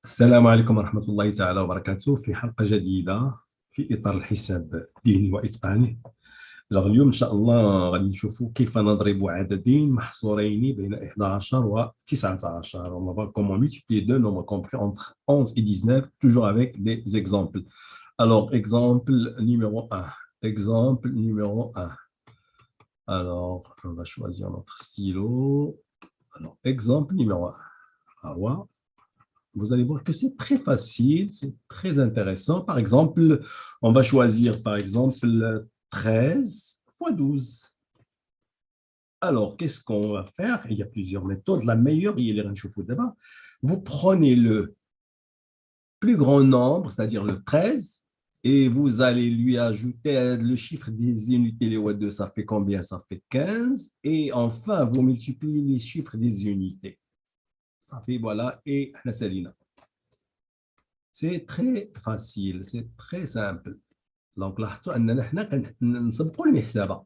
السلام عليكم ورحمة الله تعالى وبركاته في حلقة جديدة في إطار الحساب الديني وإتقانه. اليوم إن شاء الله غادي نشوفوا كيف نضرب عددين محصورين بين 11 و 19. On va voir comment multiplier deux nombres compris entre 11 et 19, toujours avec des exemples. Alors, exemple numéro 1. Exemple numéro 1. Alors, on va choisir notre stylo. Alors, exemple numéro 1. Alors, vous allez voir que c'est très facile, c'est très intéressant. Par exemple, on va choisir par exemple 13 fois 12. Alors, qu'est-ce qu'on va faire? Il y a plusieurs méthodes. La meilleure, il y a les d'abord. Vous prenez le plus grand nombre, c'est-à-dire le 13, et vous allez lui ajouter le chiffre des unités. Les watts 2, ça fait combien? Ça fait 15. Et enfin, vous multipliez les chiffres des unités. Ça fait, voilà, et la saline. C'est très facile, c'est très simple. Donc, لاحظتوا أننا حنا كنسبقوا المحسبة.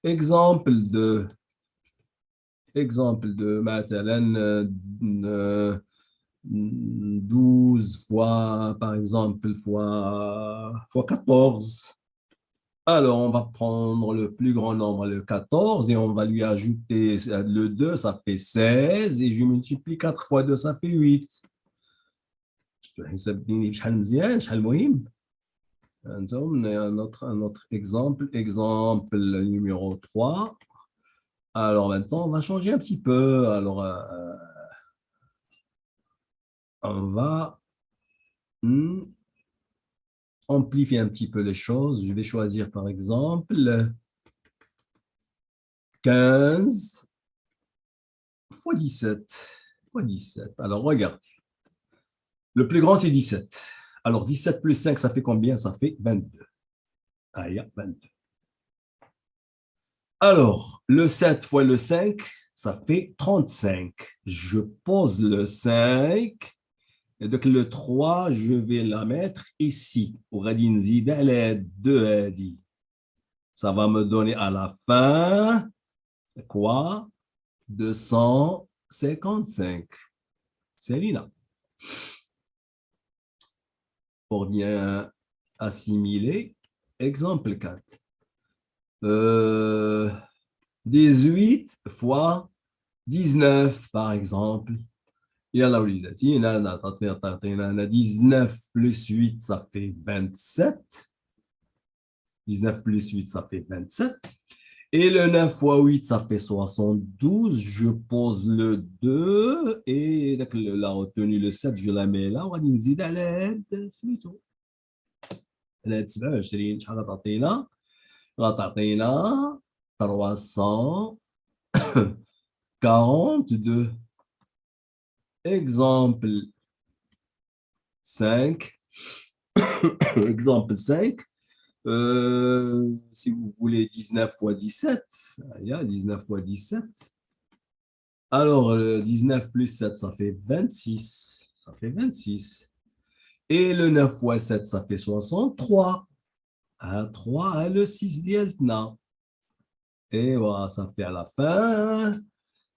Exemple de مثلا 12 fois, par exemple, fois 14. Alors, on va prendre le plus grand nombre, le 14, et on va lui ajouter le 2, ça fait 16, et je multiplie 4 fois 2, ça fait 8. حساب ديني بشحال مزيان شحال مهم. Un autre exemple numéro 3. Alors maintenant, on va changer un petit peu. Alors, on va amplifier un petit peu les choses. Je vais choisir par exemple 15 fois 17. Fois 17. Alors, regardez. Le plus grand, c'est 17. Alors, 17 plus 5, ça fait combien? Ça fait 22. Ah, il y a 22. Alors, le 7 fois le 5, ça fait 35. Je pose le 5. Et donc, le 3, je vais la mettre ici. Ça va me donner à la fin, quoi? 255. C'est Lina. Pour bien assimiler, exemple 4. 18 fois 19, par exemple. يلا وليداتي هنا تعطينا 19 plus 8 ça fait 27. 19 plus 8 ça fait 27. Et le 9 fois 8 ça fait 72. Je pose le 2 et la retenue le 7 je la mets là. وغادي نزيد على هاد سميتو على هاد 27 شحال غتعطينا؟ غتعطينا 342. Exemple 5. Exemple 5. Si vous voulez 19 fois 17, il y a 19 fois 17. Alors, 19 plus 7, ça fait 26. Ça fait 26. Et le 9 fois 7, ça fait 63. 3, le 6 d'Yeltna. Et voilà, ça fait à la fin.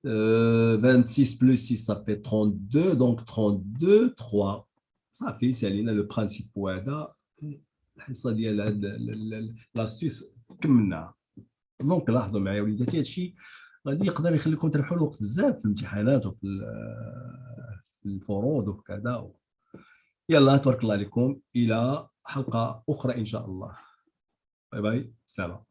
26 plus 6, ça fait 32. Donc, 32, 3. Ça fait, c'est le principe. الحصه ديال لاستيس كملناها. دونك لاحظوا معايا وليداتي هادشي غادي يقدر يخلي لكم تربحوا الوقت بزاف في الامتحانات وفي الفروض وفي كذا. يلا تبارك الله عليكم، الى حلقه اخرى ان شاء الله. باي باي، سلام.